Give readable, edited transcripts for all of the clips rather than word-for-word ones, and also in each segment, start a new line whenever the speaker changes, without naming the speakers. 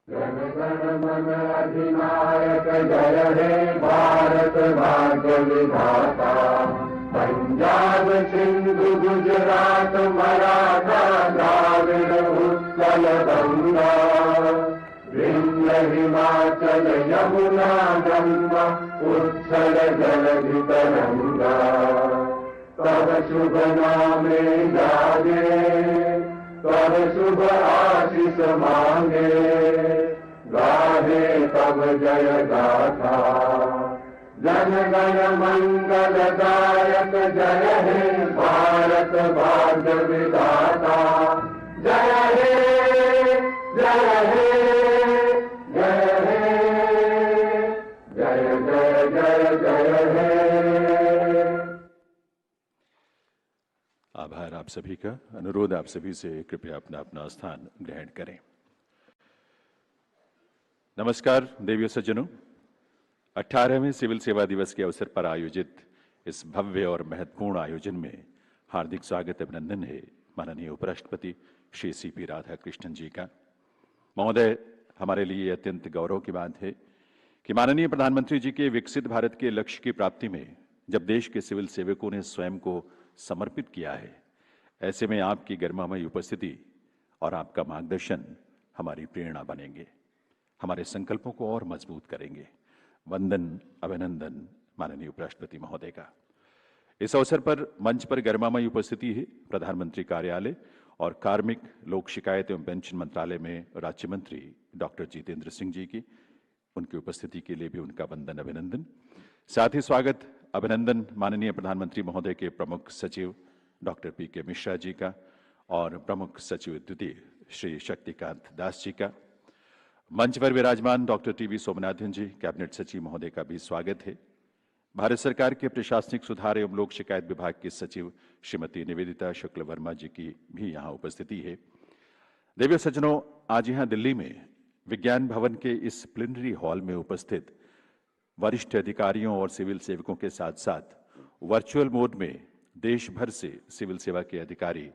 जन गण मन अधिनायक जय हे भारत भाग्य विधाता। पंजाब सिंधु गुजरात मराठा द्राविड़ उत्कल गंगा। विंध्य हिमाचल यमुना गंगा उत्कल जलधि तरंगा। तब शुभ नामे जागे तब शुभ आशीष मांगे। गाहे तब जय गाथा जन गण मंगल दायक जय हे भारत भाग्य विधाता। जय हे जय हे जय हे जय जय जय जय हे।
आभार आप सभी का। अनुरोध आप सभी से कृपया अपना अपना स्थान ग्रहण करें। नमस्कार देवियों सज्जनों, 18वें सिविल सेवा दिवस के अवसर पर आयोजित इस भव्य और महत्वपूर्ण आयोजन में हार्दिक स्वागत अभिनंदन है माननीय उपराष्ट्रपति श्री सीपी राधाकृष्णन जी का। महोदय, हमारे लिए अत्यंत गौरव की बात है कि माननीय प्रधानमंत्री जी के विकसित भारत के लक्ष्य की प्राप्ति में जब देश के सिविल सेवकों ने स्वयं को समर्पित किया है, ऐसे में आपकी गरिमामयी उपस्थिति और आपका मार्गदर्शन हमारी प्रेरणा बनेंगे, हमारे संकल्पों को और मजबूत करेंगे। वंदन अभिनंदन माननीय उपराष्ट्रपति महोदय का। इस अवसर पर मंच पर गरिमामयी उपस्थिति है प्रधानमंत्री कार्यालय और कार्मिक लोक शिकायत एवं पेंशन मंत्रालय में राज्य मंत्री डॉक्टर जितेंद्र सिंह जी की। उनकी उपस्थिति के लिए भी उनका वंदन अभिनंदन। साथ ही स्वागत अभिनंदन माननीय प्रधानमंत्री महोदय के प्रमुख सचिव डॉक्टर पी.के. मिश्रा जी का और प्रमुख सचिव द्वितीय श्री शक्तिकांत दास जी का। मंच पर विराजमान डॉक्टर टी.वी. सोमनाथन जी कैबिनेट सचिव महोदय का भी स्वागत है। भारत सरकार के प्रशासनिक सुधार एवं लोक शिकायत विभाग के सचिव श्रीमती निवेदिता शुक्ल वर्मा जी की भी यहाँ उपस्थिति है। देवियों सज्जनों, आज यहाँ दिल्ली में विज्ञान भवन के इस प्लेनरी हॉल में उपस्थित वरिष्ठ अधिकारियों और सिविल सेवकों के साथ साथ वर्चुअल मोड में देश भर से सिविल सेवा के अधिकारी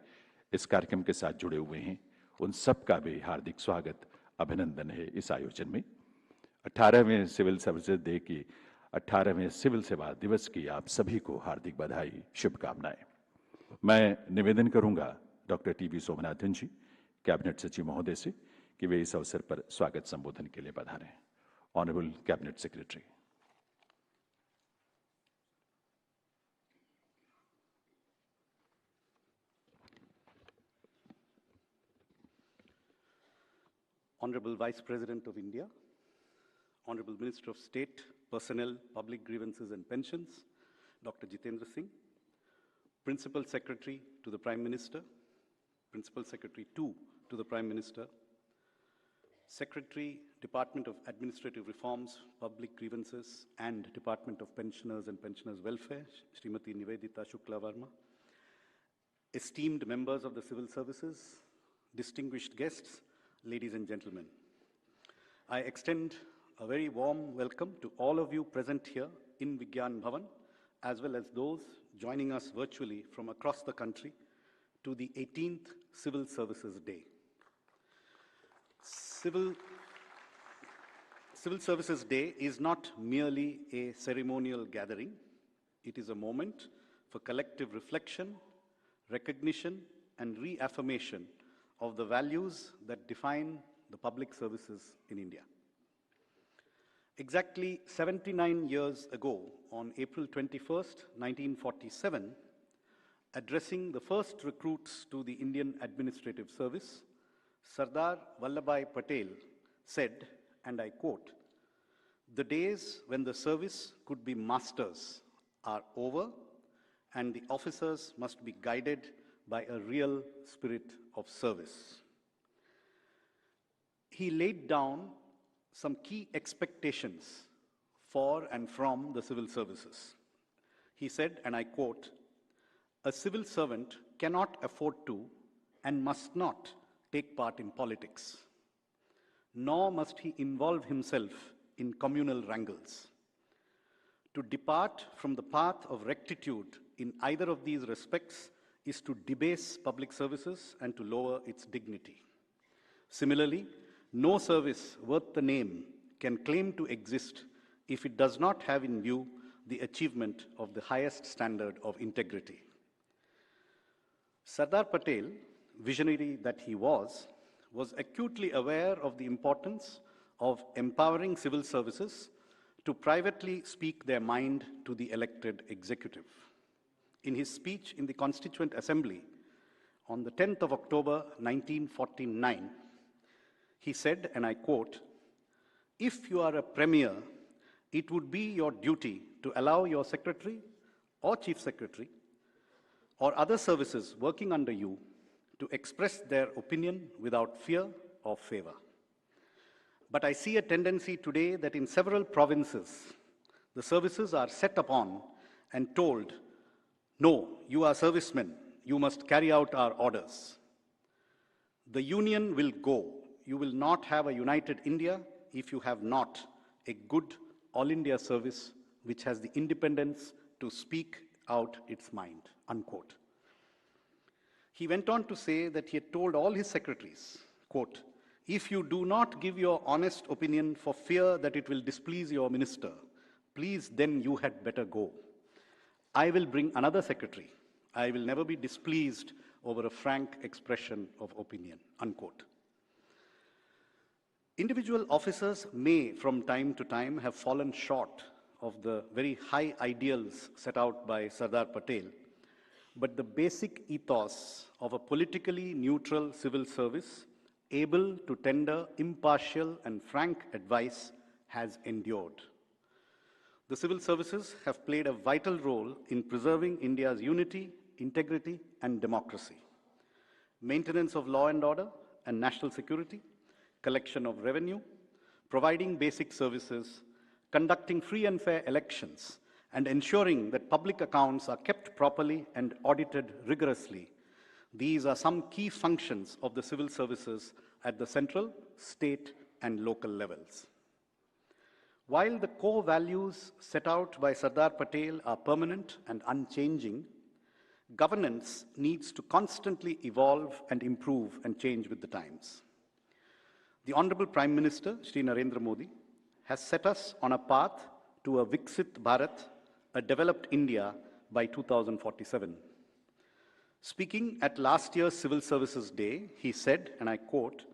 इस कार्यक्रम के साथ जुड़े हुए हैं। उन सब का भी हार्दिक स्वागत अभिनंदन है इस आयोजन में। 18वें सिविल सर्विसेज डे की 18वें सिविल सेवा दिवस की आप सभी को हार्दिक बधाई, शुभकामनाएं। मैं निवेदन करूंगा डॉक्टर टी.वी. सोमनाथन जी कैबिनेट सचिव महोदय से कि वे इस अवसर पर स्वागत संबोधन के लिए पधारें। Honourable cabinet secretary.
Honorable Vice President of India, Honorable Minister of State, Personnel, Public Grievances and Pensions, Dr. Jitendra Singh, Principal Secretary to the Prime Minister, Principal Secretary 2 to the Prime Minister, Secretary, Department of Administrative Reforms, Public Grievances and Department of Pensioners and Pensioners Welfare, Srimati Nivedita Shukla Varma, esteemed members of the civil services, distinguished guests, ladies and gentlemen. I extend a very warm welcome to all of you present here in Vigyan Bhawan, as well as those joining us virtually from across the country to the 18th Civil Services Day. Civil Services Day is not merely a ceremonial gathering. It is a moment for collective reflection, recognition, and reaffirmation of the values that define the public services in India. Exactly 79 years ago, on April 21st, 1947, addressing the first recruits to the Indian Administrative Service, Sardar Vallabhbhai Patel said, and I quote, "The days when the service could be masters are over, and the officers must be guided by a real spirit of service." He laid down some key expectations for and from the civil services. He said, and I quote, "A civil servant cannot afford to and must not take part in politics, nor must he involve himself in communal wrangles. To depart from the path of rectitude in either of these respects is to debase public services and to lower its dignity. Similarly, No service worth the name can claim to exist if it does not have in view the achievement of the highest standard of integrity. Sardar Patel, visionary that he was acutely aware of the importance of empowering civil services to privately speak their mind to the elected executive. In his speech in the Constituent Assembly on the 10th of October 1949, he said, and I quote, "If you are a premier, it would be your duty to allow your secretary or chief secretary or other services working under you to express their opinion without fear or favor. But I see a tendency today that in several provinces, the services are set upon and told, no, you are servicemen, you must carry out our orders. The union will go. You will not have a united India if you have not a good all India service which has the independence to speak out its mind," unquote. He went on to say that he had told all his secretaries, quote, "If you do not give your honest opinion for fear that it will displease your minister, please then you had better go. I will bring another secretary. I will never be displeased over a frank expression of opinion," unquote. Individual officers may, from time to time, have fallen short of the very high ideals set out by Sardar Patel, but the basic ethos of a politically neutral civil service able to tender impartial and frank advice has endured. The civil services have played a vital role in preserving India's unity, integrity, and democracy. Maintenance of law and order and national security, collection of revenue, providing basic services, conducting free and fair elections, and ensuring that public accounts are kept properly and audited rigorously. These are some key functions of the civil services at the central, state, and local levels. While the core values set out by Sardar Patel are permanent and unchanging, governance needs to constantly evolve and improve and change with the times. The Honorable Prime Minister, Shri Narendra Modi, has set us on a path to a Viksit Bharat, a developed India by 2047. Speaking at last year's Civil Services Day, he said, and I quote,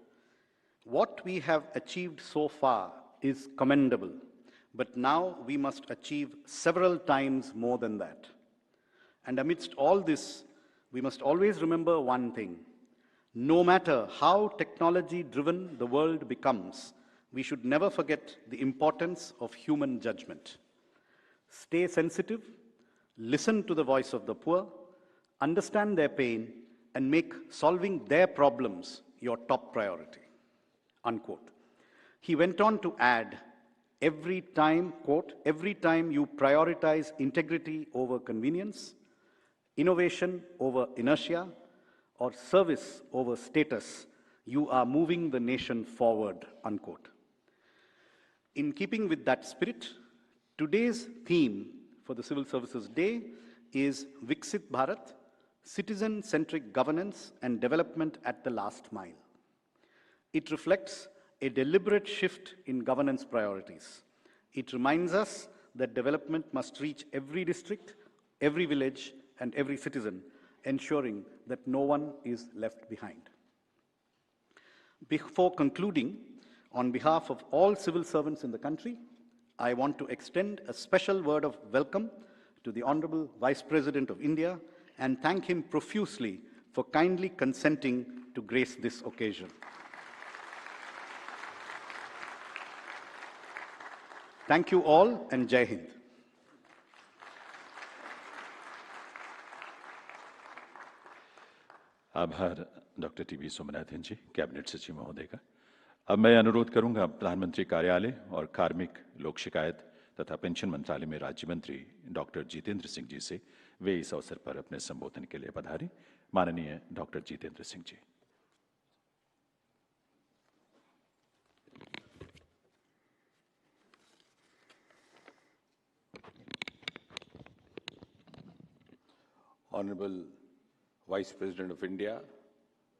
"What we have achieved so far is commendable, but now we must achieve several times more than that. And amidst all this, we must always remember one thing. No matter how technology-driven the world becomes, we should never forget the importance of human judgment. Stay sensitive, listen to the voice of the poor, understand their pain, and make solving their problems your top priority," unquote. He went on to add, "Every time," quote, "every time you prioritize integrity over convenience, innovation over inertia, or service over status, you are moving the nation forward," unquote. In keeping with that spirit, today's theme for the Civil Services Day is Viksit Bharat, Citizen-Centric Governance and Development at the Last Mile. It reflects a deliberate shift in governance priorities. It reminds us that development must reach every district, every village, and every citizen, ensuring that no one is left behind. Before concluding, on behalf of all civil servants in the country, I want to extend a special word of welcome to the Honorable Vice President of India and thank him profusely for kindly consenting to grace this occasion. Thank you all, and Jai Hind.
आभार doctor TV Somanathan जी, cabinet सचिव महोदय का। अब मैं अनुरोध करूंगा प्रधानमंत्री कार्यालय और कार्मिक, लोक शिकायत तथा पेंशन मंत्रालय में राज्य मंत्री डॉक्टर जितेंद्र सिंह जी से वे इस अवसर पर अपने संबोधन के लिए पधारें। माननीय doctor Jitendra Singh ji.
Honorable Vice President of India,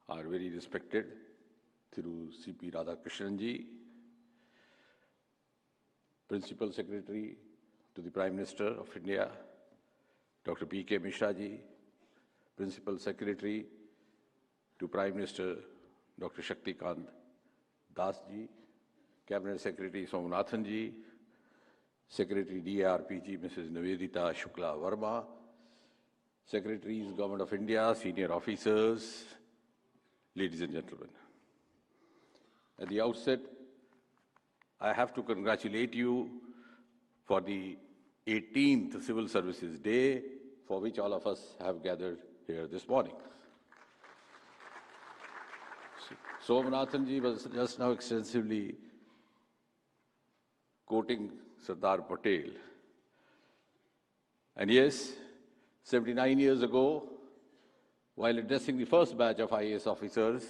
our very respected through CP Radhakrishnan ji, Principal Secretary to the Prime Minister of India, Dr. P.K. Mishra ji, Principal Secretary to Prime Minister Dr. Shaktikant Das ji, Cabinet Secretary Somanathan ji, Secretary DARPG Mrs. Nivedita Shukla Verma, Secretaries, Government of India, senior officers, ladies and gentlemen. At the outset, I have to congratulate you for the 18th Civil Services Day, for which all of us have gathered here this morning. Somanathan ji was just now extensively quoting Sardar Patel. And yes, 79 years ago, while addressing the first batch of IAS officers,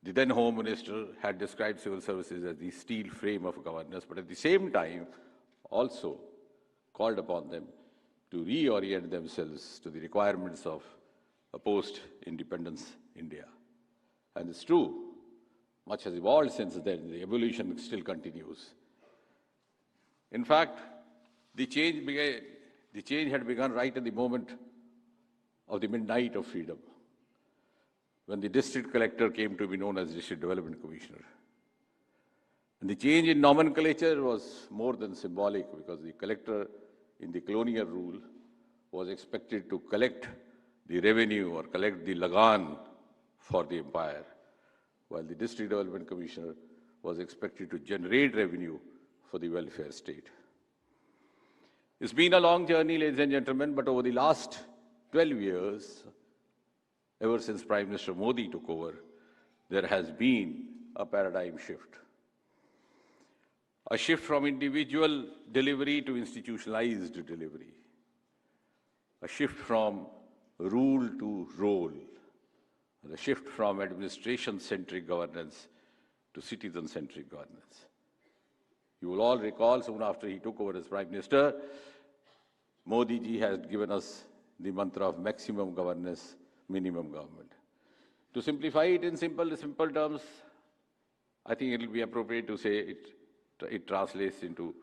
the then Home Minister had described civil services as the steel frame of governance, but at the same time also called upon them to reorient themselves to the requirements of a post-independence India. And it's true, much has evolved since then. The evolution still continues. In fact, the change had begun right at the moment of the midnight of freedom, when the district collector came to be known as District Development Commissioner. And the change in nomenclature was more than symbolic, because the collector in the colonial rule was expected to collect the revenue or collect the lagan for the empire, while the District Development Commissioner was expected to generate revenue for the welfare state. It's been a long journey, ladies and gentlemen, but over the last 12 years, ever since Prime Minister Modi took over, there has been a paradigm shift. A shift from individual delivery to institutionalized delivery. A shift from rule to role. And a shift from administration-centric governance to citizen-centric governance. You will all recall, soon after he took over as Prime Minister, Modi ji has given us the mantra of maximum governance, minimum government. To simplify it in simple terms, I think it will be appropriate to say it translates into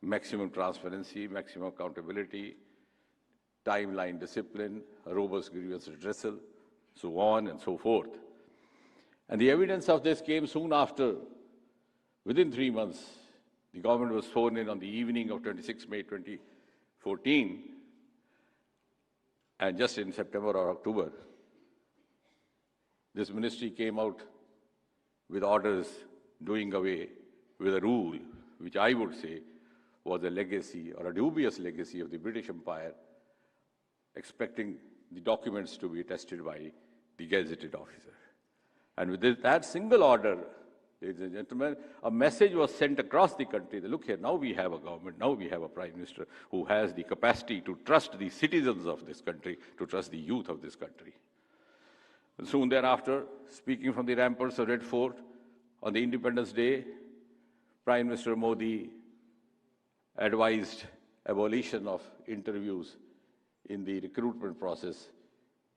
maximum transparency, maximum accountability, timeline discipline, a robust grievance redressal, so on and so forth. And the evidence of this came soon after. Within 3 months, the government was sworn in on the evening of 26 May 2014, and just in September or October, this ministry came out with orders doing away with a rule which I would say was a legacy or a dubious legacy of the British Empire, expecting the documents to be attested by the gazetted officer. And with that single order, ladies and gentlemen, a message was sent across the country that, look here, now we have a government, now we have a Prime Minister who has the capacity to trust the citizens of this country, to trust the youth of this country. And soon thereafter, speaking from the ramparts of Red Fort on the Independence Day, Prime Minister Modi advised abolition of interviews in the recruitment process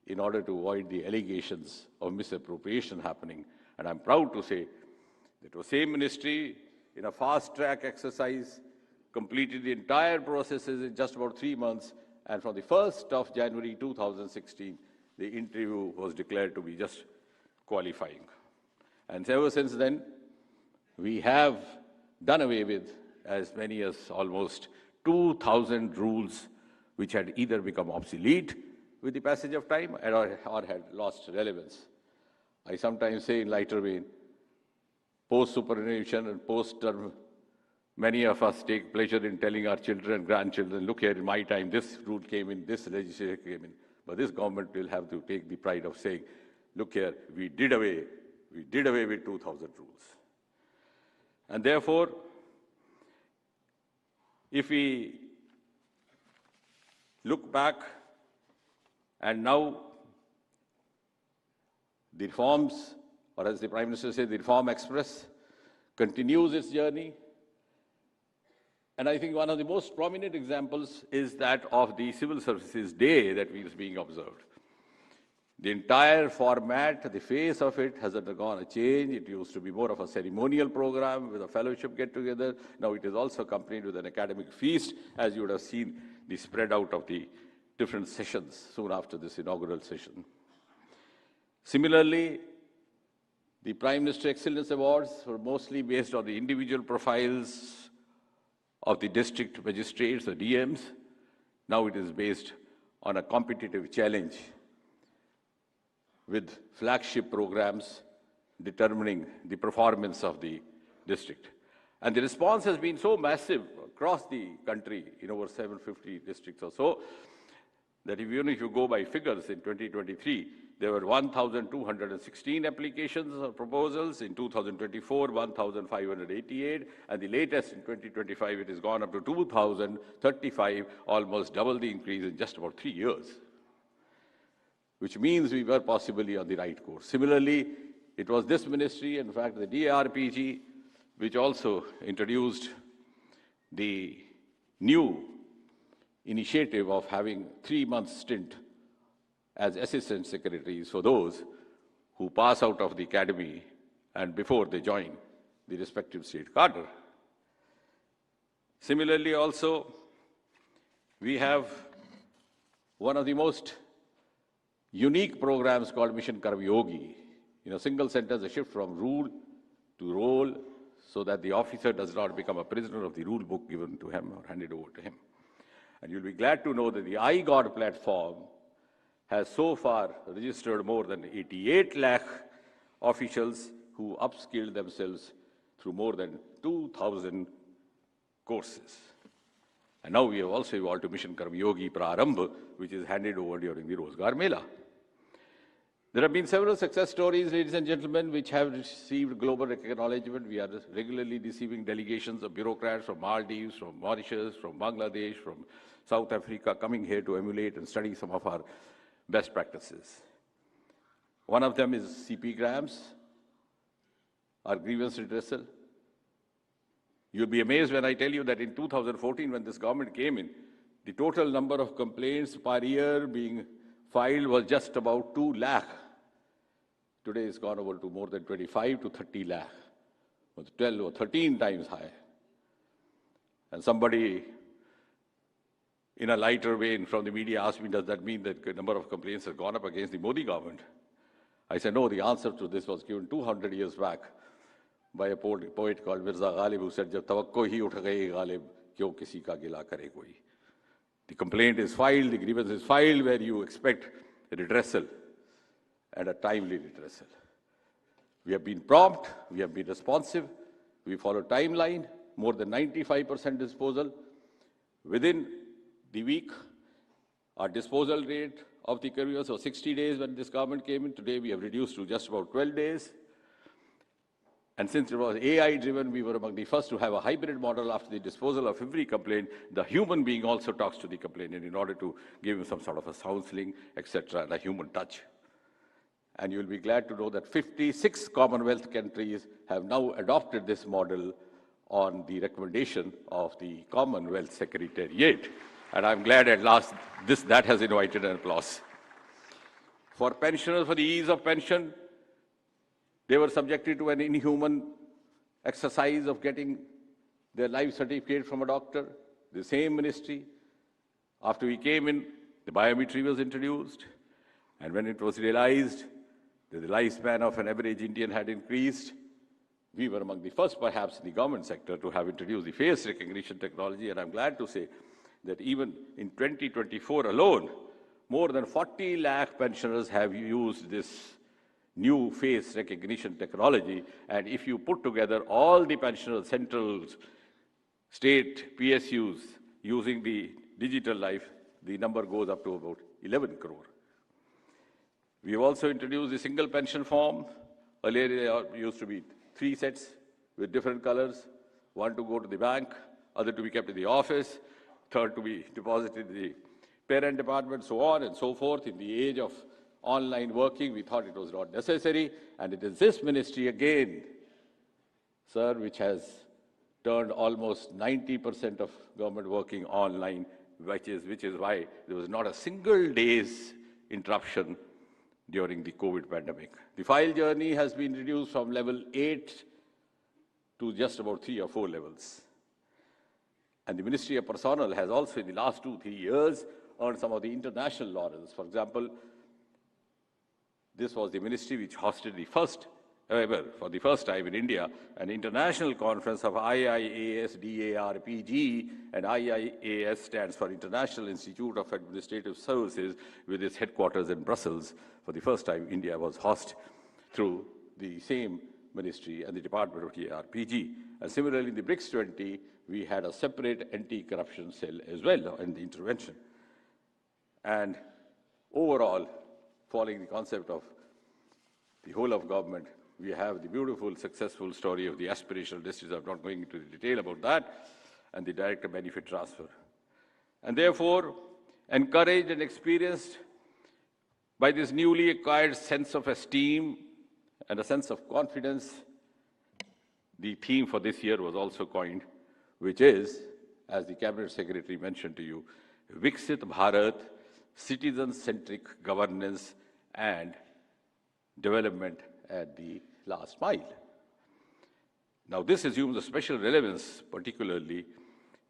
in order to avoid the allegations of misappropriation happening. And I'm proud to say that the same ministry, in a fast-track exercise, completed the entire processes in just about 3 months, and from the 1st of January 2016, the interview was declared to be just qualifying. And ever since then, we have done away with as many as almost 2,000 rules which had either become obsolete with the passage of time or had lost relevance. I sometimes say in lighter vein, post-superannuation and post-term, many of us take pleasure in telling our children and grandchildren, look here, in my time, this rule came in, this legislation came in. But this government will have to take the pride of saying, look here, we did away with 2,000 rules. And therefore, if we look back, and now the reforms, or as the Prime Minister said, the Reform Express continues its journey. And I think one of the most prominent examples is that of the Civil Services Day that is being observed. The entire format, the face of it has undergone a change. It used to be more of a ceremonial program with a fellowship get-together. Now it is also accompanied with an academic feast, as you would have seen the spread out of the different sessions soon after this inaugural session. Similarly, the Prime Minister Excellence Awards were mostly based on the individual profiles of the district magistrates, the DMs. Now it is based on a competitive challenge with flagship programs determining the performance of the district. And the response has been so massive across the country in over 750 districts or so, that even if you go by figures, in 2023, there were 1,216 applications or proposals. In 2024, 1,588. And the latest in 2025, it has gone up to 2,035, almost double the increase in just about 3 years, which means we were possibly on the right course. Similarly, it was this ministry, in fact, the DRPG, which also introduced the new initiative of having 3-month stint as assistant secretaries for those who pass out of the academy and before they join the respective state cadre. Similarly, also, we have one of the most unique programs called Mission Karmayogi. In a single sentence, a shift from rule to role so that the officer does not become a prisoner of the rule book given to him or handed over to him. And you'll be glad to know that the iGod platform has so far registered more than 88 lakh officials who upskilled themselves through more than 2,000 courses. And now we have also evolved to Mission Karmayogi Prarambh, which is handed over during the Rozgar Mela. There have been several success stories, ladies and gentlemen, which have received global acknowledgement. We are regularly receiving delegations of bureaucrats from Maldives, from Mauritius, from Bangladesh, from South Africa, coming here to emulate and study some of our best practices. One of them is CP Grams, our grievance redressal. You'll be amazed when I tell you that in 2014, when this government came in, the total number of complaints per year being filed was just about 2 lakh. Today it's gone over to more than 25 to 30 lakh, or 12 or 13 times higher. And somebody in a lighter vein from the media asked me, does that mean that the number of complaints has gone up against the Modi government? I said, no, the answer to this was given 200 years back by a poet called Mirza Ghalib, who said, "Jab tawakko hi utha gaye Ghalib, kyon kisi ka gila kare koi." The complaint is filed, the grievance is filed where you expect a redressal and a timely redressal. We have been prompt, we have been responsive, we follow timeline, more than 95% disposal. Within the week, our disposal rate of the grievance was 60 days when this government came in. Today we have reduced to just about 12 days. And since it was AI-driven, we were among the first to have a hybrid model after the disposal of every complaint. The human being also talks to the complainant in order to give him some sort of a counseling, etc., and a human touch. And you'll be glad to know that 56 Commonwealth countries have now adopted this model on the recommendation of the Commonwealth Secretariat. And I'm glad at last that has invited an applause. For pensioners, for the ease of pension, they were subjected to an inhuman exercise of getting their life certificate from a doctor. The same ministry, after we came in, the biometry was introduced. And when it was realized that the lifespan of an average Indian had increased, we were among the first, perhaps, in the government sector to have introduced the face recognition technology. And I'm glad to say that even in 2024 alone, more than 40 lakh pensioners have used this new face recognition technology. And if you put together all the pensioners, central, state, PSUs using the digital life, the number goes up to about 11 crore. We have also introduced the single pension form. Earlier, there used to be 3 sets with different colors. One to go to the bank, other to be kept in the office, third to be deposited in the parent department, so on and so forth. In the age of online working, we thought it was not necessary. And it is this ministry again, sir, which has turned almost 90% of government working online, which is why there was not a single day's interruption during the COVID pandemic. The file journey has been reduced from level 8 to just about 3 or 4 levels. And the Ministry of Personnel has also, in the last 2-3 years, earned some of the international laurels. For example, this was the ministry which hosted the first ever, for the first time in India, an international conference of IIAS DARPG, and IIAS stands for International Institute of Administrative Services, with its headquarters in Brussels. For the first time, India was host through the same ministry and the Department of DARPG. And similarly, in the BRICS 20, we had a separate anti-corruption cell as well in the intervention. And overall, following the concept of the whole of government, we have the beautiful, successful story of the aspirational districts. I'm not going into the detail about that, and the direct benefit transfer. And therefore, encouraged and experienced by this newly acquired sense of esteem and a sense of confidence, the theme for this year was also coined, which is, as the Cabinet Secretary mentioned to you, Viksit Bharat, Citizen-Centric Governance and Development at the Last Mile. Now, this assumes a special relevance, particularly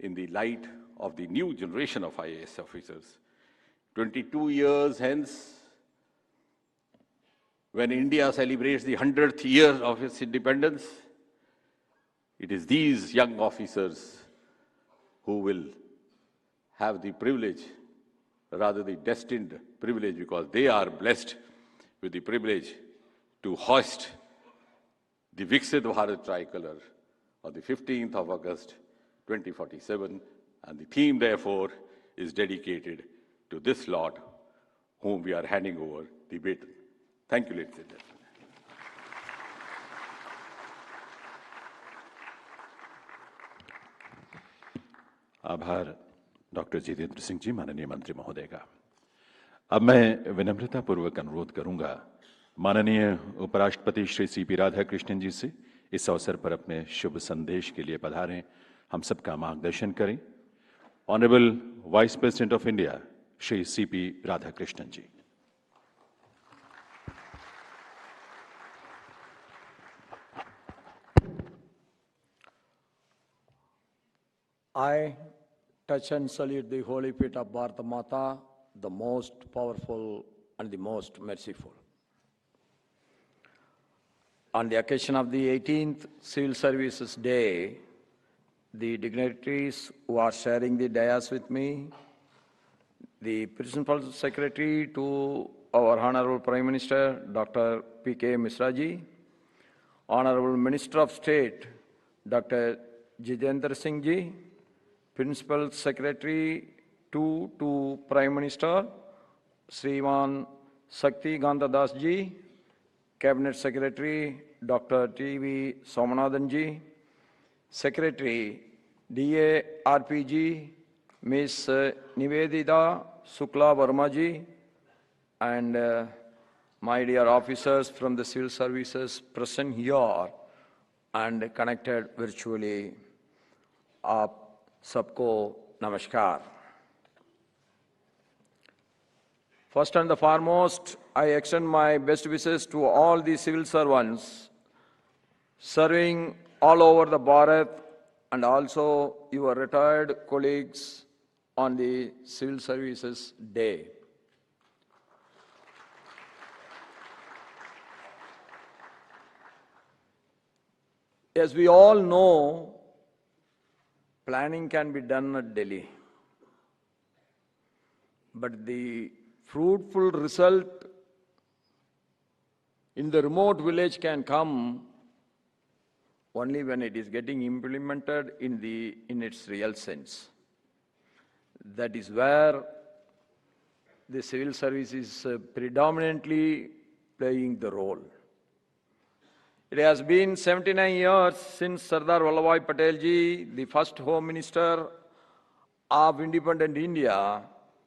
in the light of the new generation of IAS officers. 22 years hence, when India celebrates the 100th year of its independence, it is these young officers who will have the privilege, rather the destined privilege, because they are blessed with the privilege to hoist the Viksit Bharat tricolor on the 15th of August, 2047. And the theme, therefore, is dedicated to this lot whom we are handing over the baton. Thank you, ladies and gentlemen.
आभार doctor Jitendra Singh ji, माननीय मंत्री महोदय का। अब मैं विनम्रतापूर्वक अनुरोध करूंगा माननीय उपराष्ट्रपति श्री सीपी राधाकृष्णन जी से इस अवसर पर अपने शुभ संदेश के लिए पधारें, हम सबका मार्गदर्शन करें। Honourable vice president of India Shri CP Radhakrishnan ji.
I touch and salute the holy feet of Bharata Mata, the most powerful and the most merciful. On the occasion of the 18th Civil Services Day, the dignitaries who are sharing the dais with me, the Principal Secretary to our Honorable Prime Minister, Dr. P.K. Misra ji, Honorable Minister of State, Dr. Jitendra Singh ji, Principal Secretary to Prime Minister, Sriman Sakti Ganda Das ji, Cabinet Secretary Dr. T.V. Somanathan ji, Secretary DARPG Ms. Nivedita Shukla Verma ji, and my dear officers from the civil services present here and connected virtually. आप सबको नमस्कार. First and the foremost, I extend my best wishes to all the civil servants serving all over the Bharat and also your retired colleagues on the Civil Services Day. As we all know, planning can be done at Delhi, but the fruitful result in the remote village can come only when it is getting implemented in its real sense. That is where the civil service is predominantly playing the role. It has been 79 years since Sardar Vallabhbhai Patel ji, the first Home Minister of independent India,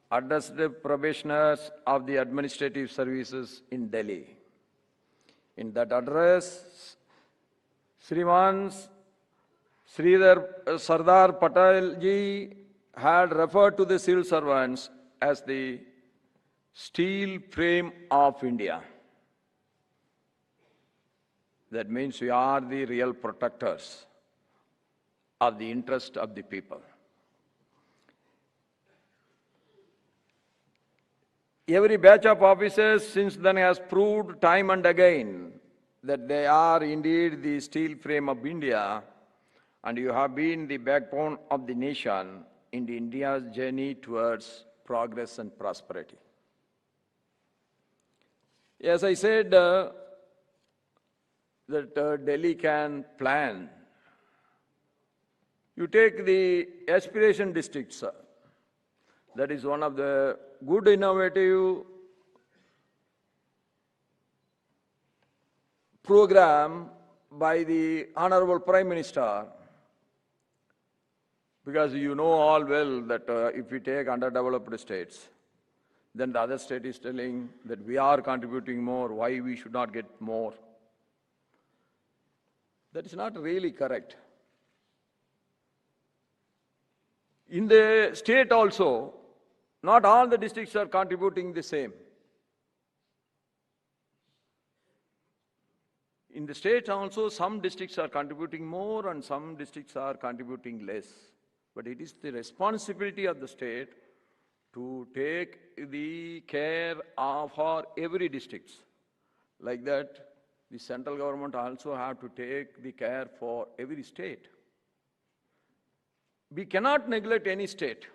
addressed the probationers of the administrative services in Delhi. In that address, Sriman Sardar Patel ji had referred to the civil servants as the steel frame of India. That means we are the real protectors of the interest of the people. Every batch of officers since then has proved time and again that they are indeed the steel frame of India, and you have been the backbone of the nation in India's journey towards progress and prosperity. As I said, that Delhi can plan. You take the aspiration districts. That is one of the good innovative program by the Honorable Prime Minister, because you know all well that if we take underdeveloped states, then the other state is telling that we are contributing more, why we should not get more. That is not really correct. In the state also, not all the districts are contributing the same. In the state also, some districts are contributing more and some districts are contributing less. But it is the responsibility of the state to take the care for every district. Like that, the central government also have to take the care for every state. We cannot neglect any state.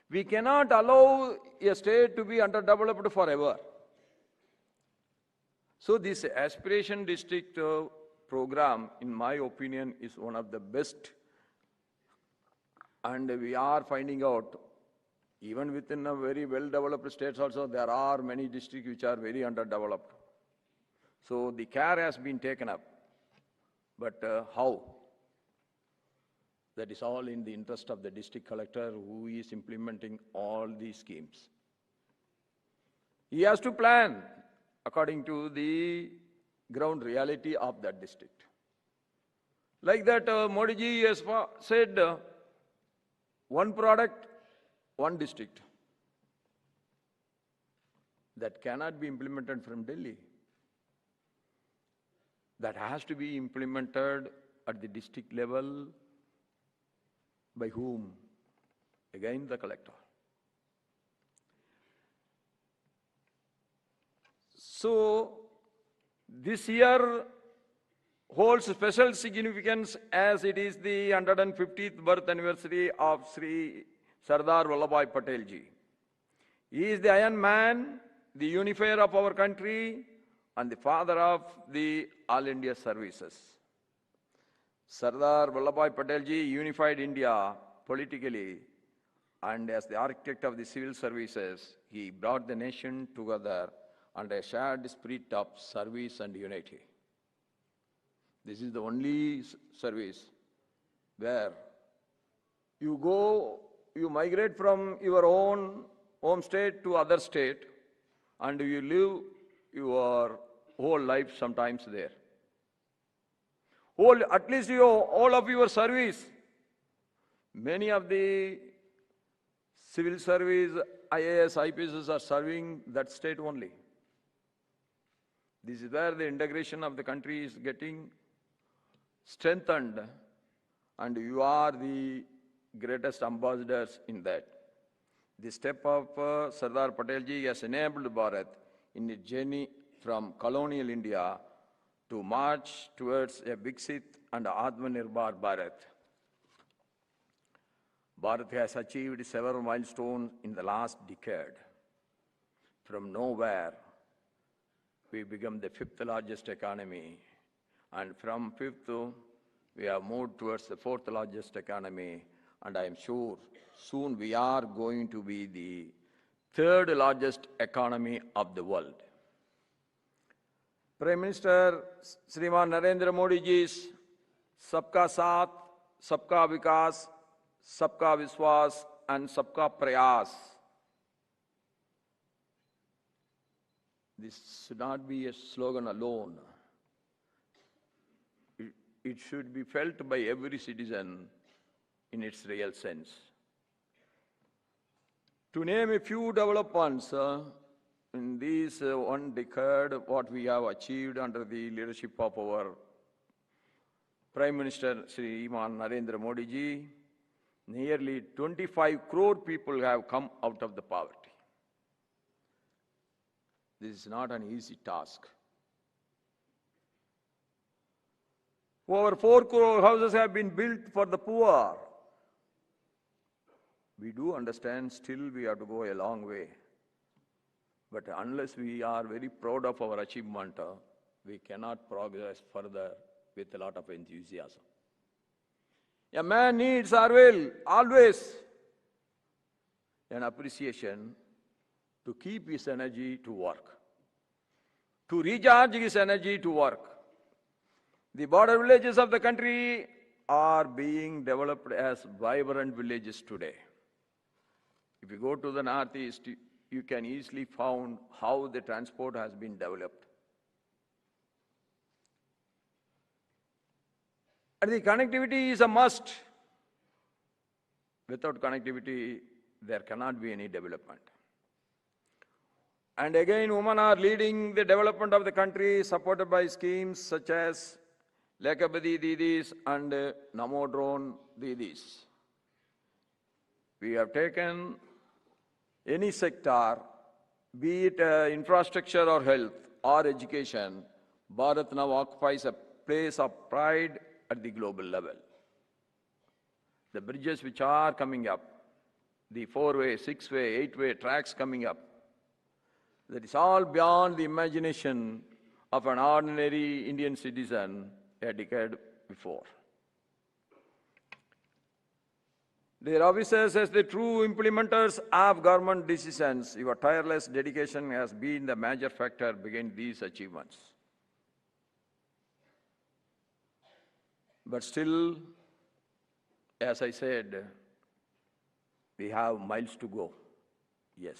We cannot allow a state to be underdeveloped forever. So this aspiration district program, in my opinion, is one of the best. And we are finding out, even within a very well-developed states also, there are many districts which are very underdeveloped. So the care has been taken up. But how? That is all in the interest of the district collector who is implementing all these schemes. He has to plan according to the ground reality of that district. Like that, Modi ji has said, one product, one district. That cannot be implemented from Delhi. That has to be implemented at the district level. By whom? Again, the collector. So, this year holds special significance as it is the 150th birth anniversary of Sri Sardar Vallabhbhai Patel ji. He is the Iron Man, the unifier of our country, and the father of the All India services. Sardar Vallabhbhai Patel ji unified India politically, and as the architect of the civil services, he brought the nation together under a shared spirit of service and unity. This is the only service where you go, you migrate from your own home state to other state, and you live your whole life sometimes there. At least all of your service, many of the civil service, IAS, IPSs are serving that state only. This is where the integration of the country is getting strengthened, and you are the greatest ambassadors in that. The step of Sardar Patel ji has enabled Bharat in its journey from colonial India to march towards a Viksit and Atmanirbhar Bharat. Bharat has achieved several milestones in the last decade. From nowhere, we become the 5th largest economy, and from 5th, we have moved towards the 4th largest economy, and I am sure soon we are going to be the 3rd largest economy of the world. Prime Minister Shriman Narendra Modi ji's Sabka Saath, Sabka Vikas, Sabka Vishwas and Sabka Prayas. This should not be a slogan alone. It should be felt by every citizen in its real sense. To name a few developments in this one decade, what we have achieved under the leadership of our Prime Minister Sri Narendra Modi ji, nearly 25 crore people have come out of the poverty. This is not an easy task. Over 4 crore houses have been built for the poor. We do understand still we have to go a long way. But unless we are very proud of our achievement, we cannot progress further with a lot of enthusiasm. A man needs always an appreciation to keep his energy to work, to recharge his energy to work. The border villages of the country are being developed as vibrant villages today. If you go to the northeast, you can easily find how the transport has been developed. And the connectivity is a must. Without connectivity, there cannot be any development. And again, women are leading the development of the country, supported by schemes such as Lekabadi Didis and Namo Drone Didis. We have taken any sector, be it infrastructure or health or education, Bharat now occupies a place of pride at the global level. The bridges which are coming up, the 4-way, 6-way, 8-way tracks coming up, that is all beyond the imagination of an ordinary Indian citizen a decade before. Their officers, as the true implementers of government decisions, your tireless dedication has been the major factor behind these achievements. But still, as I said, we have miles to go. Yes.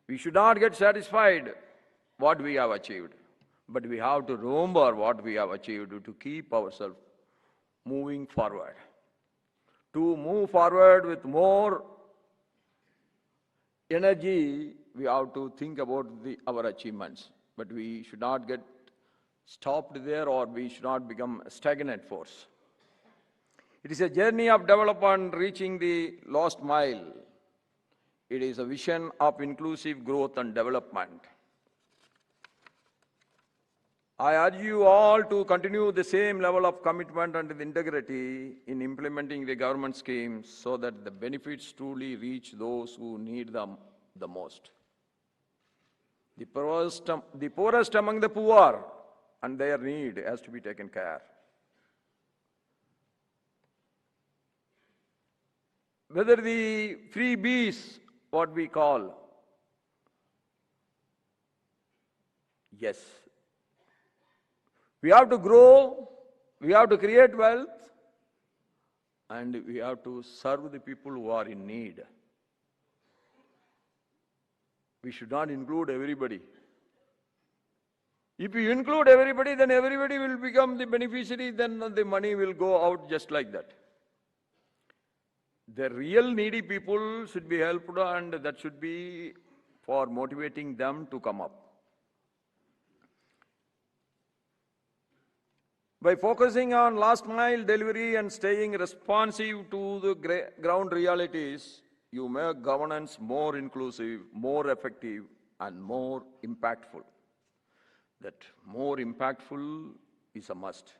We should not get satisfied what we have achieved, but we have to remember what we have achieved to keep ourselves moving forward. To move forward with more energy, we have to think about our achievements. But we should not get stopped there, or we should not become a stagnant force. It is a journey of development reaching the last mile. It is a vision of inclusive growth and development. I urge you all to continue the same level of commitment and integrity in implementing the government schemes so that the benefits truly reach those who need them the most. The poorest among the poor and their need has to be taken care. Whether the freebies, what we call, yes. We have to grow, we have to create wealth, and we have to serve the people who are in need. We should not include everybody. If you include everybody, then everybody will become the beneficiary, then the money will go out just like that. The real needy people should be helped, and that should be for motivating them to come up. By focusing on last mile delivery and staying responsive to the ground realities, you make governance more inclusive, more effective, and more impactful. That more impactful is a must.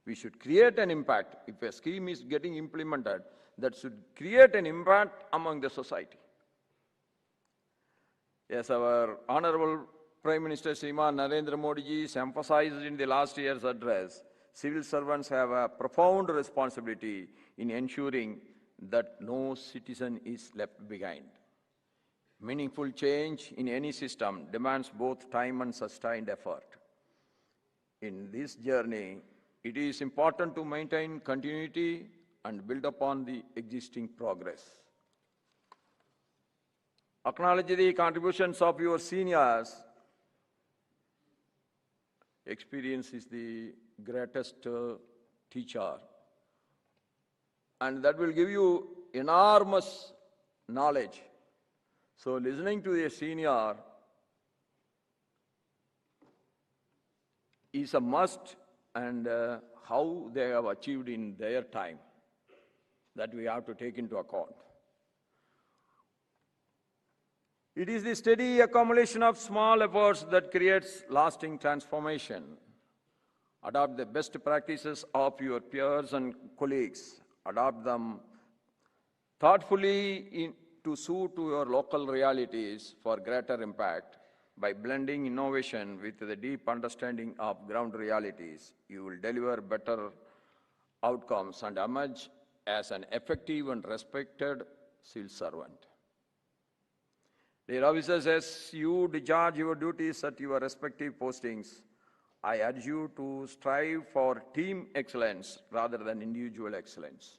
We should create an impact. If a scheme is getting implemented, that should create an impact among the society. Yes, our Honorable Prime Minister Sriman Narendra Modi ji emphasized in the last year's address, civil servants have a profound responsibility in ensuring that no citizen is left behind. Meaningful change in any system demands both time and sustained effort. In this journey, it is important to maintain continuity and build upon the existing progress. Acknowledge the contributions of your seniors. Experience is the greatest teacher, and that will give you enormous knowledge. So listening to a senior is a must, and how they have achieved in their time, that we have to take into account. It is the steady accumulation of small efforts that creates lasting transformation. Adopt the best practices of your peers and colleagues. Adopt them thoughtfully to suit to your local realities for greater impact. By blending innovation with the deep understanding of ground realities, you will deliver better outcomes and emerge as an effective and respected civil servant. Dear officers, as you discharge your duties at your respective postings, I urge you to strive for team excellence rather than individual excellence.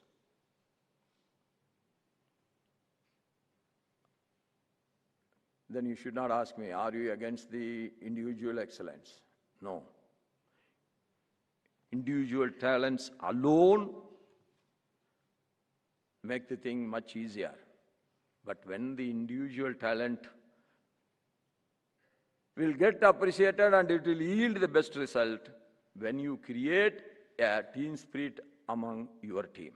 Then you should not ask me, are you against the individual excellence? No. Individual talents alone make the thing much easier. But when the individual talent will get appreciated and it will yield the best result when you create a team spirit among your team.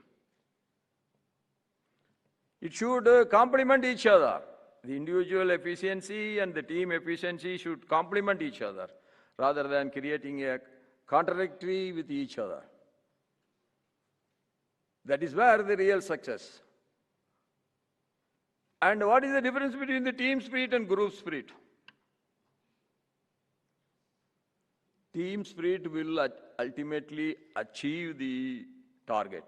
It should complement each other. The individual efficiency and the team efficiency should complement each other rather than creating a contradictory with each other. That is where the real success. And what is the difference between the team spirit and group spirit? Team spirit will ultimately achieve the target.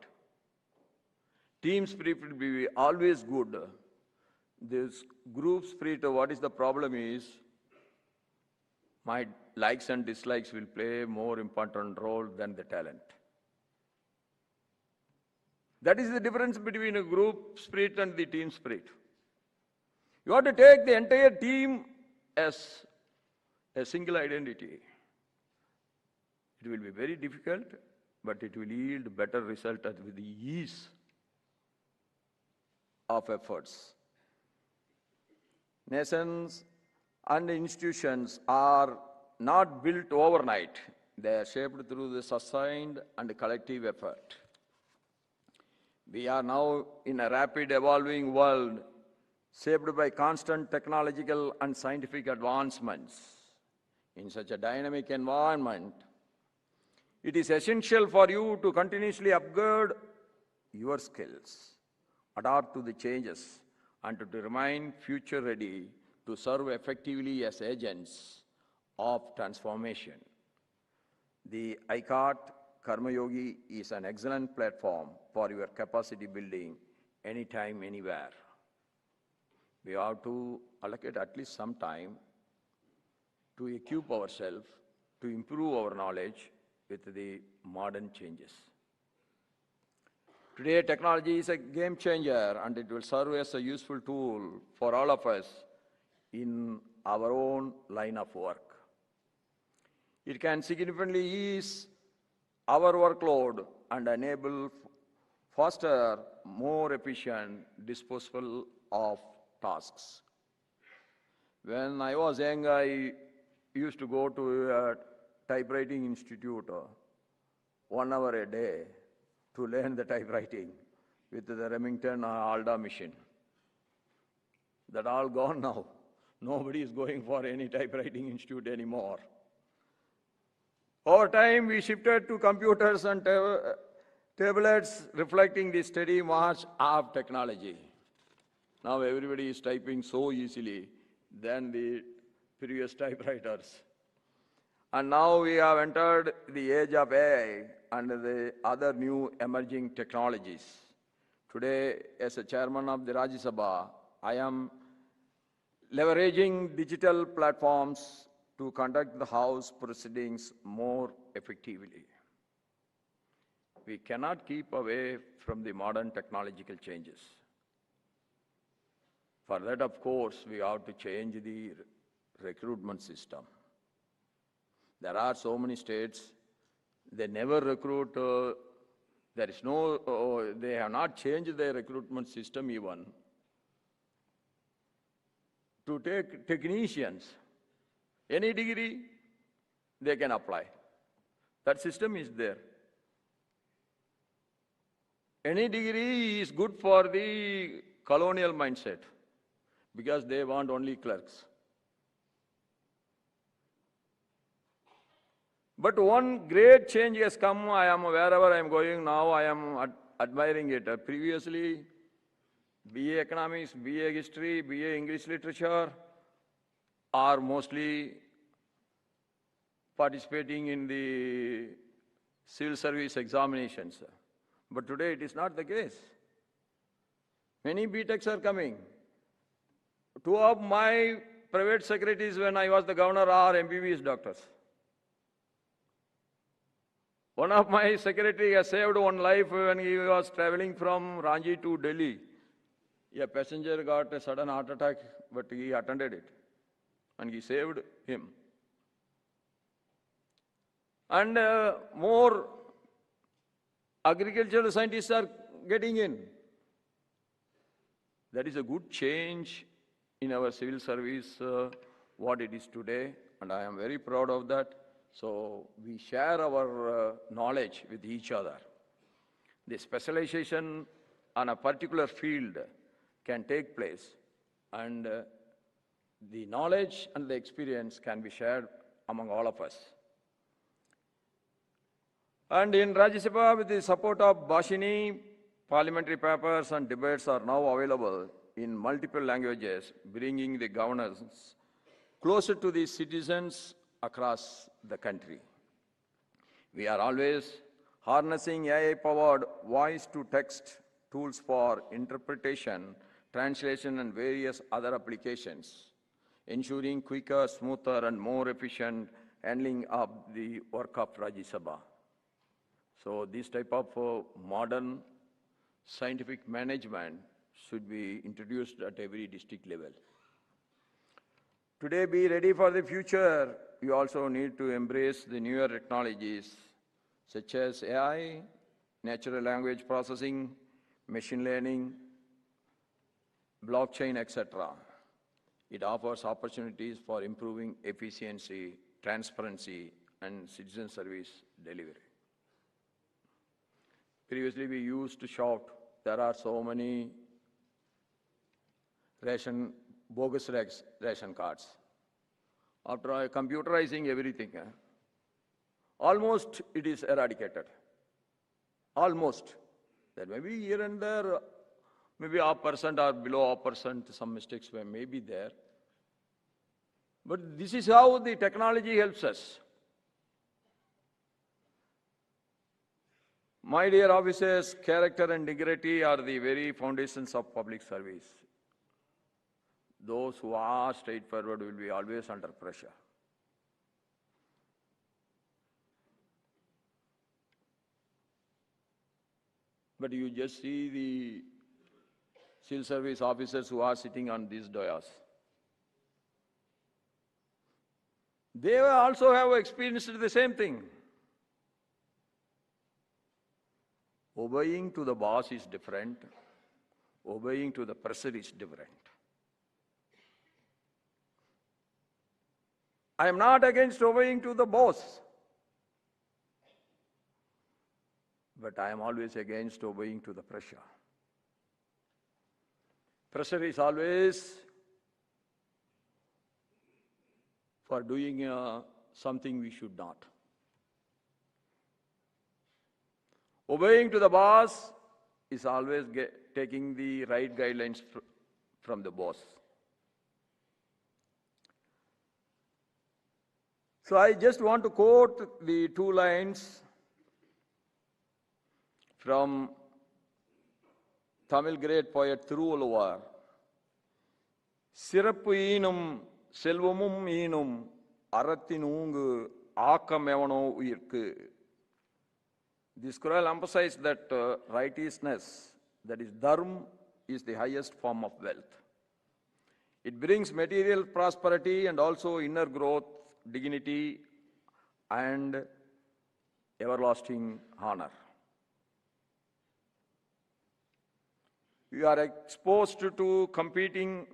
Team spirit will be always good. This group spirit, what is the problem is, my likes and dislikes will play a more important role than the talent. That is the difference between a group spirit and the team spirit. You have to take the entire team as a single identity. It will be very difficult, but it will yield better result with the ease of efforts. Nations and institutions are not built overnight. They are shaped through the sustained and collective effort. We are now in a rapid evolving world shaped by constant technological and scientific advancements. In such a dynamic environment, it is essential for you to continuously upgrade your skills, adapt to the changes, and to remain future ready to serve effectively as agents of transformation. The ICART Karma Yogi is an excellent platform for your capacity building anytime, anywhere. We have to allocate at least some time to equip ourselves, to improve our knowledge with the modern changes. Today, technology is a game changer, and it will serve as a useful tool for all of us in our own line of work. It can significantly ease our workload and enable faster, more efficient disposal of tasks. When I was young, I used to go to a typewriting institute 1 hour a day to learn the typewriting with the Remington or Alda machine. That all gone now. Nobody is going for any typewriting institute anymore. Over time, we shifted to computers and tablets, reflecting the steady march of technology. Now everybody is typing so easily than the previous typewriters. And now we have entered the age of AI and the other new emerging technologies. Today, as a chairman of the Rajya Sabha, I am leveraging digital platforms to conduct the House proceedings more effectively. We cannot keep away from the modern technological changes. For that, of course, we have to change the recruitment system. There are so many states, they never recruit, they have not changed their recruitment system even. to take technicians. Any degree, they can apply. That system is there. Any degree is good for the colonial mindset because they want only clerks. But one great change has come. Wherever I am going now, I am admiring it. Previously, BA Economics, BA History, BA English Literature are mostly participating in the civil service examinations. But today it is not the case. Many BTechs are coming. Two of my private secretaries when I was the governor are MBBS doctors. One of my secretary has saved one life when he was traveling from Ranchi to Delhi. A passenger got a sudden heart attack, but he attended it. And he saved him. And more agricultural scientists are getting in. That is a good change in our civil service, what it is today, and I am very proud of that. So we share our knowledge with each other. The specialization on a particular field can take place, and the knowledge and the experience can be shared among all of us. And in Rajya Sabha, with the support of Bhashini, parliamentary papers and debates are now available in multiple languages, bringing the governance closer to the citizens across the country. We are always harnessing AI-powered voice-to-text tools for interpretation, translation, and various other applications, ensuring quicker, smoother, and more efficient handling of the work of Rajya Sabha. So this type of modern scientific management should be introduced at every district level. Today, be ready for the future. You also need to embrace the newer technologies such as AI, natural language processing, machine learning, blockchain, etc. It offers opportunities for improving efficiency, transparency, and citizen service delivery. Previously, we used to shout, there are so many bogus ration cards. After computerizing everything, almost it is eradicated. Almost. There may be here and there, maybe 0.5% or below 0.5%, some mistakes may be there. But this is how the technology helps us. My dear officers, character and integrity are the very foundations of public service. Those who are straightforward will be always under pressure. But you just see the civil service officers who are sitting on these dais. They also have experienced the same thing. Obeying to the boss is different. Obeying to the pressure is different. I am not against obeying to the boss, but I am always against obeying to the pressure. Pressure is always for doing something we should not. Obeying to the boss is always taking the right guidelines from the boss. So I just want to quote the 2 lines from Tamil great poet Thiruvalluvar. Sirappu eenum selvamum eenum arathinungu aakamevano uyirku. This scroll emphasizes that righteousness, that is dharma, is the highest form of wealth. It brings material prosperity and also inner growth, dignity, and everlasting honor. We are exposed to competing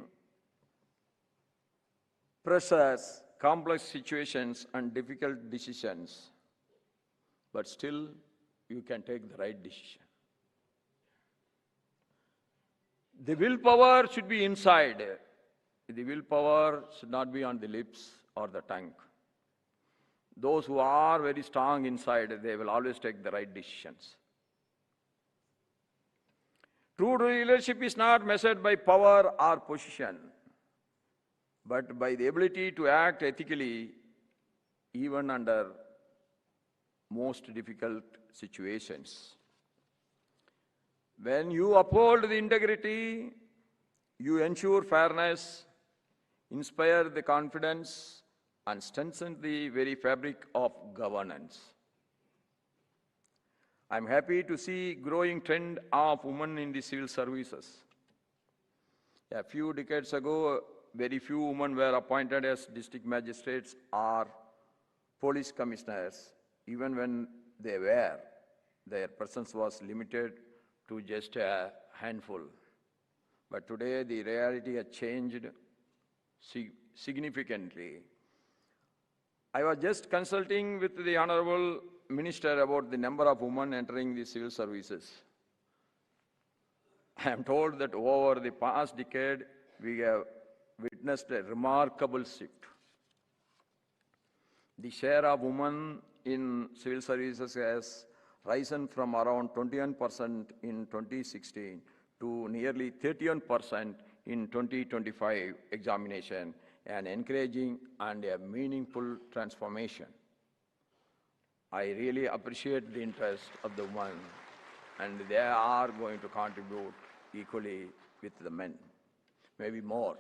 pressures, complex situations, and difficult decisions, but still you can take the right decision. The willpower should be inside. The willpower should not be on the lips or the tongue. Those who are very strong inside, they will always take the right decisions. True leadership is not measured by power or position, but by the ability to act ethically even under most difficult situations. When you uphold the integrity, you ensure fairness, inspire the confidence, and strengthen the very fabric of governance. I'm happy to see growing trend of women in the civil services. A few decades ago, very few women were appointed as district magistrates or police commissioners. Even when they were, their presence was limited to just a handful. But today, the reality has changed significantly. I was just consulting with the Honorable Minister about the number of women entering the civil services. I am told that over the past decade, we have witnessed a remarkable shift. The share of women in civil services has risen from around 21% in 2016 to nearly 31% in 2025 examination, an encouraging and a meaningful transformation. I really appreciate the interest of the women, and they are going to contribute equally with the men, maybe more.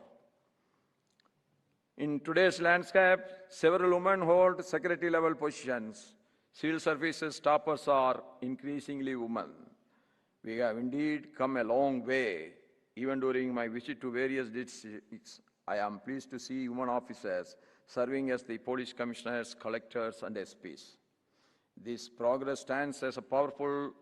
In today's landscape, several women hold secretary-level positions. Civil services toppers are increasingly women. We have indeed come a long way. Even during my visit to various districts, I am pleased to see women officers serving as the police commissioners, collectors, and SPs. This progress stands as a powerful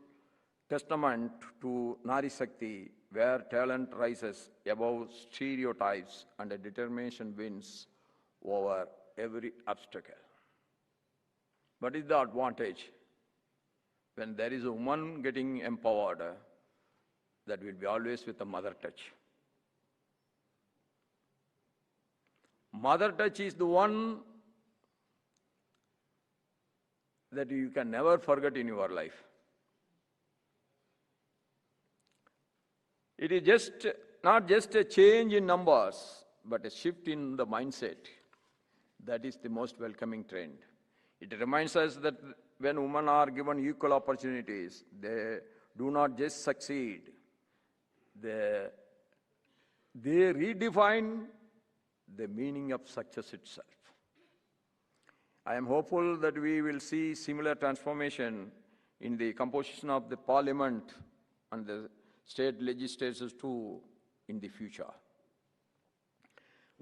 testament to Nari Shakti, where talent rises above stereotypes and a determination wins over every obstacle. What is the advantage? When there is a woman getting empowered, that will be always with a mother touch. Mother touch is the one that you can never forget in your life. It is not just a change in numbers, but a shift in the mindset. That is the most welcoming trend. It reminds us that when women are given equal opportunities, they do not just succeed, they redefine the meaning of success itself. I am hopeful that we will see similar transformation in the composition of the parliament and the state legislatures too in the future.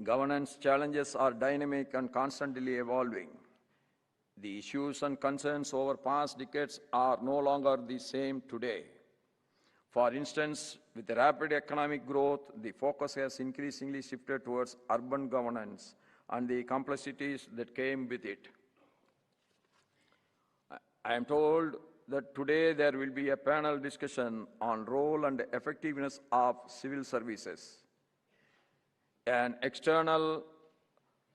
Governance challenges are dynamic and constantly evolving. The issues and concerns over past decades are no longer the same today. For instance, with the rapid economic growth, the focus has increasingly shifted towards urban governance and the complexities that came with it. I am told that today there will be a panel discussion on role and effectiveness of civil services, an external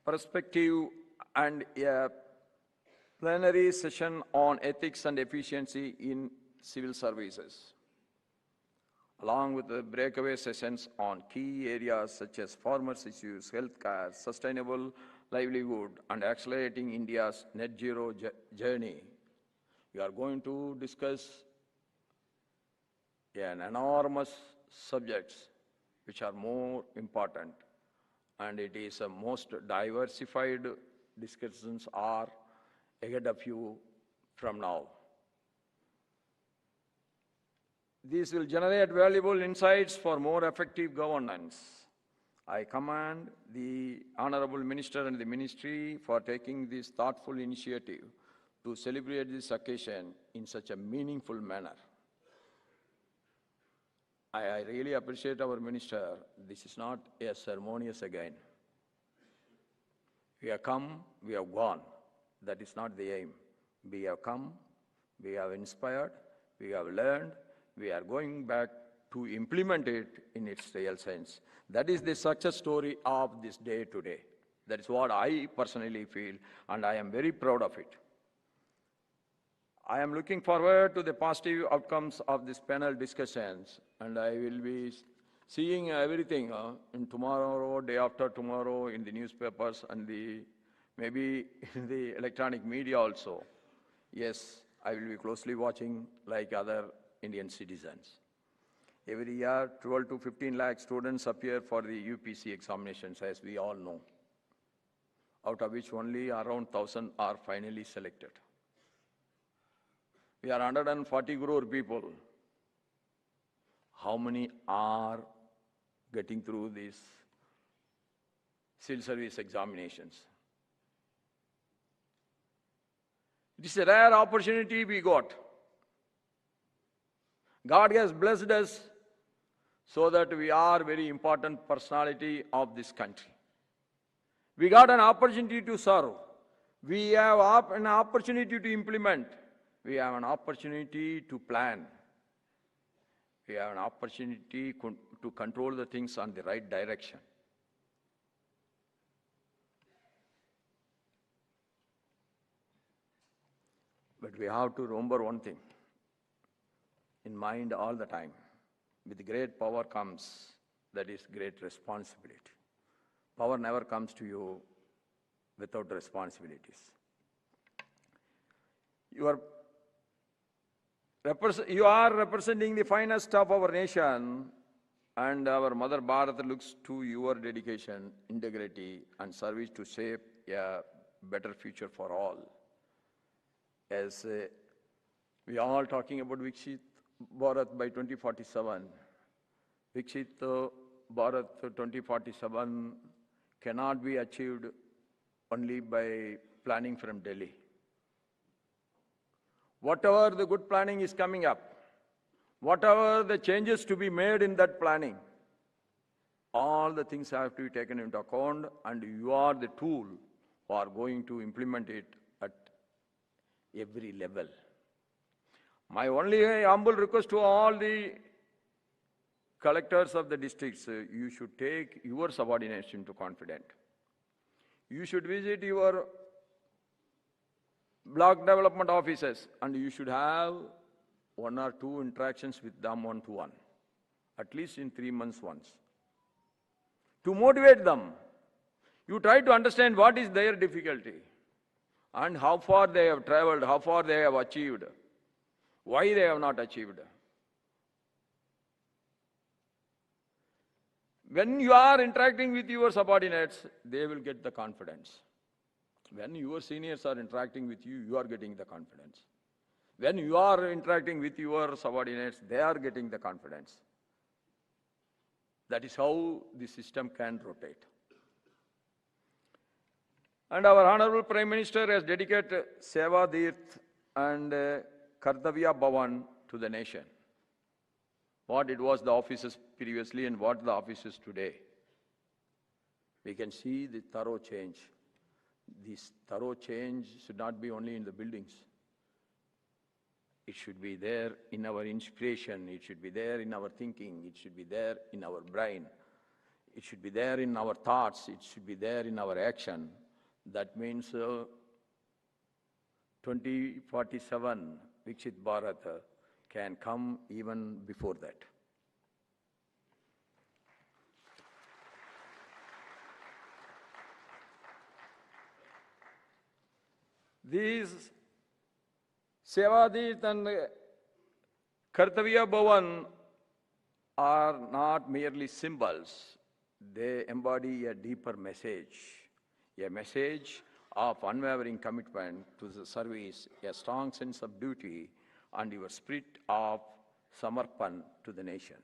perspective, and a plenary session on ethics and efficiency in civil services, along with the breakaway sessions on key areas such as farmers' issues, healthcare, sustainable livelihood, and accelerating India's net zero journey. We are going to discuss an enormous subjects which are more important, and it is a most diversified discussions are ahead of you from now. These will generate valuable insights for more effective governance. I commend the Honorable Minister and the Ministry for taking this thoughtful initiative to celebrate this occasion in such a meaningful manner. I really appreciate our Minister. This is not a ceremonious again. We have come, we have gone. That is not the aim. We have come, we have inspired, we have learned, we are going back to implement it in its real sense. That is the success story of this day today. That is what I personally feel, and I am very proud of it. I am looking forward to the positive outcomes of these panel discussions, and I will be seeing everything in tomorrow, day after tomorrow, in the newspapers and maybe in the electronic media also. Yes, I will be closely watching like other Indian citizens. Every year, 12 to 15 lakh students appear for the UPC examinations, as we all know, out of which only around 1,000 are finally selected. We are 140 crore people. How many are getting through these civil service examinations? It is a rare opportunity we got. God has blessed us so that we are very important personality of this country. We got an opportunity to serve. We have an opportunity to implement. We have an opportunity to plan. We have an opportunity to control the things on the right direction. But we have to remember one thing in mind all the time. With great power comes, that is, great responsibility. Power never comes to you without responsibilities. You are representing the finest of our nation, and our Mother Bharat looks to your dedication, integrity, and service to shape a better future for all. As we are all talking about Viksit Bharat by 2047, Viksit Bharat 2047 cannot be achieved only by planning from Delhi. Whatever the good planning is coming up, whatever the changes to be made in that planning, all the things have to be taken into account, and you are the tool who are going to implement it at every level. My only humble request to all the collectors of the districts, you should take your subordinates into confidence. You should visit your block development offices, and you should have 1 or 2 interactions with them one-to-one, at least in 3 months once. To motivate them, you try to understand what is their difficulty and how far they have traveled, how far they have achieved, why they have not achieved. When you are interacting with your subordinates, they will get the confidence. When your seniors are interacting with you, you are getting the confidence. When you are interacting with your subordinates, they are getting the confidence. That is how the system can rotate. And our Honorable Prime Minister has dedicated Seva Tirth and Kartavya Bhawan to the nation. What it was the offices previously and what the office is today. We can see the thorough change. This thorough change should not be only in the buildings. It should be there in our inspiration. It should be there in our thinking. It should be there in our brain. It should be there in our thoughts. It should be there in our action. That means 2047 Viksit Bharat can come even before that. These Seva Tirth and Kartavya Bhawan are not merely symbols. They embody a deeper message, a message of unwavering commitment to the service, a strong sense of duty, and your spirit of samarpan to the nation.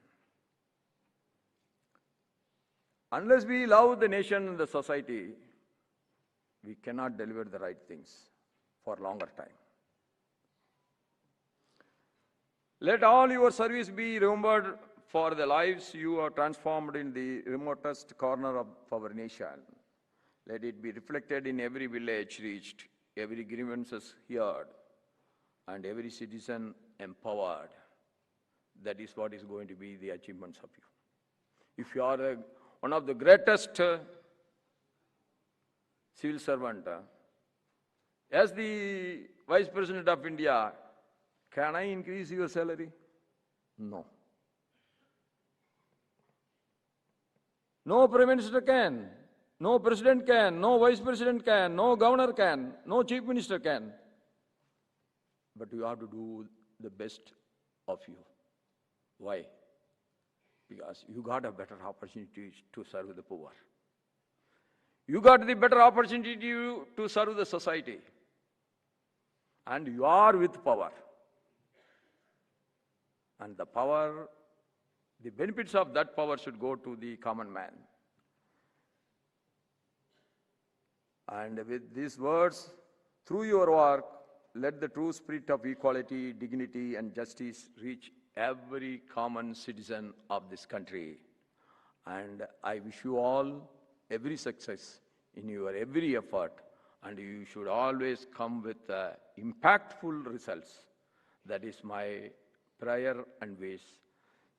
Unless we love the nation and the society, we cannot deliver the right things for longer time. Let all your service be remembered for the lives you have transformed in the remotest corner of our nation. Let it be reflected in every village reached, every grievances heard, and every citizen empowered. That is what is going to be the achievements of you. If you are one of the greatest civil servant, as the Vice President of India, can I increase your salary? No. No Prime Minister can, no President can, no Vice President can, no Governor can, no Chief Minister can. But you have to do the best of you. Why? Because you got a better opportunity to serve the poor. You got the better opportunity to serve the society. And you are with power. And the power, the benefits of that power should go to the common man. And with these words, through your work, let the true spirit of equality, dignity, and justice reach every common citizen of this country. And I wish you all every success in your every effort, and you should always come with impactful results. That is my prayer and wish.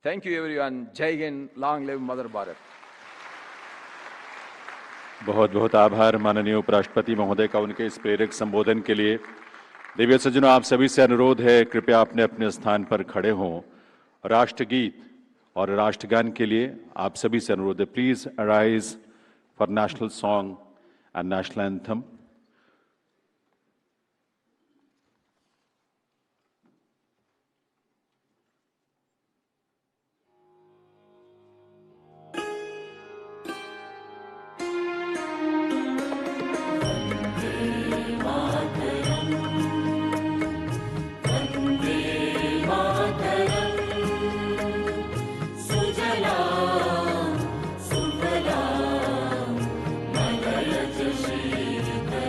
Thank you everyone. Jai Hind, long live Mother Bharat.
बहुत बहुत आभार माननीय उपराष्ट्रपति महोदय का उनके इस प्रेरक संबोधन के लिए। देवी सज्जनों, आप सभी से अनुरोध है, कृपया अपने अपने स्थान पर खड़े हों। राष्ट्रगीत और राष्ट्रगान के लिए आप सभी से अनुरोध है, please arise for national song and national anthem.
सुजलां सुफलां मलयज शीतलां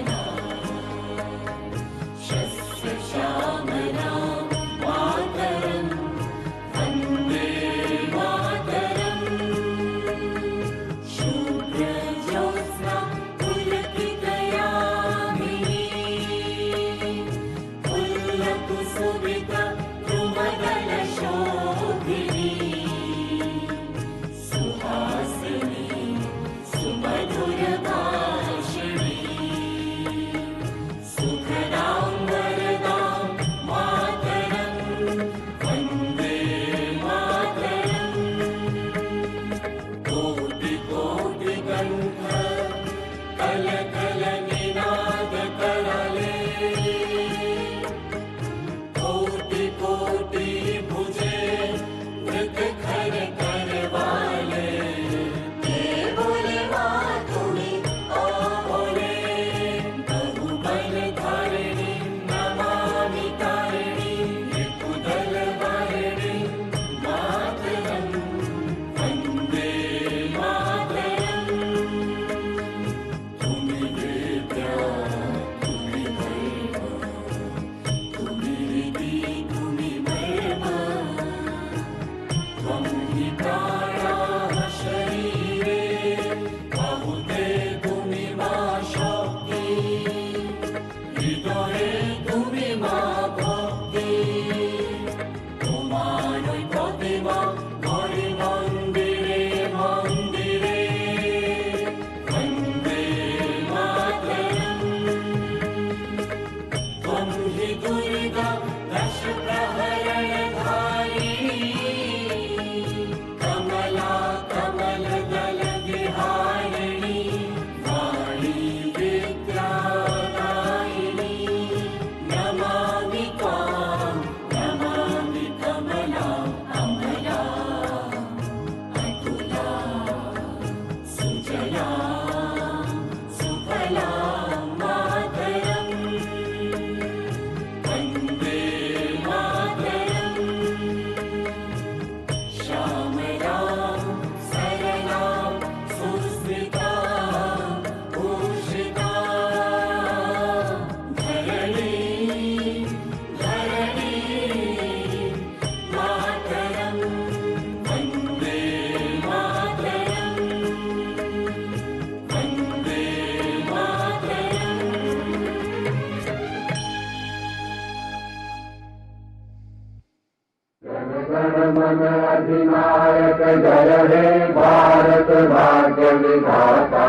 मन अधिनायक जय हे भारत भाग्य विधाता।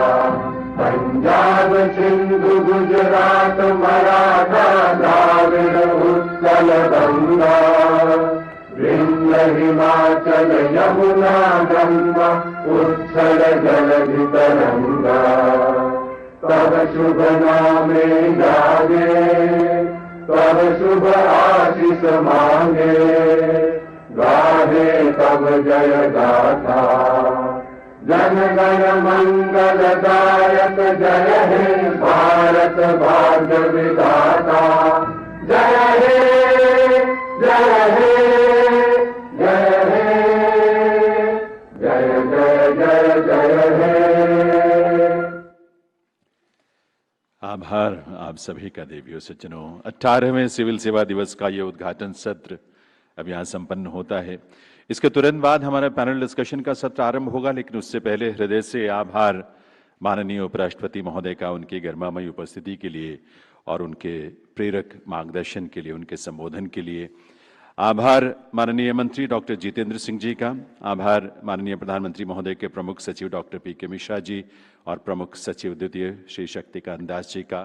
पंजाब सिंधु गुजरात मराठा द्राविड़ उत्कल गंगा, विंध्य हिमाचल यमुना गंगा उत्कल जलधि तरंगा। तब शुभ नामे जागे, तब शुभ आशीष मांगे, गाहे तब जय गाथा। जन गण मंगलदायक जय हे भारत भाग्य विधाता। जय हे जय हे जय हे जय जय जय जय हे।
आभार आप सभी का देवियों सज्जनों। 18वें सिविल सेवा दिवस का ये उद्घाटन सत्र अब यहाँ संपन्न होता है। इसके तुरंत बाद हमारा पैनल डिस्कशन का सत्र आरंभ होगा, लेकिन उससे पहले हृदय से आभार माननीय उपराष्ट्रपति महोदय का उनकी गरिमामयी उपस्थिति के लिए और उनके प्रेरक मार्गदर्शन के लिए, उनके संबोधन के लिए। आभार माननीय मंत्री डॉक्टर जितेंद्र सिंह जी का। आभार माननीय प्रधानमंत्री महोदय के प्रमुख सचिव डॉक्टर पी.के. मिश्रा जी और प्रमुख सचिव द्वितीय श्री शक्तिकांत दास जी का।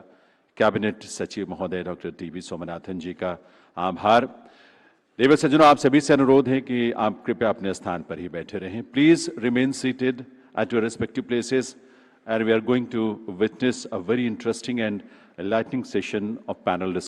कैबिनेट सचिव महोदय डॉक्टर टी.वी. सोमनाथन जी का आभार। देव सज्जनों, आप सभी से अनुरोध है कि आप कृपया अपने स्थान पर ही बैठे रहें। Please remain seated at your respective places and we are going to witness a very interesting and enlightening session of panel discussion.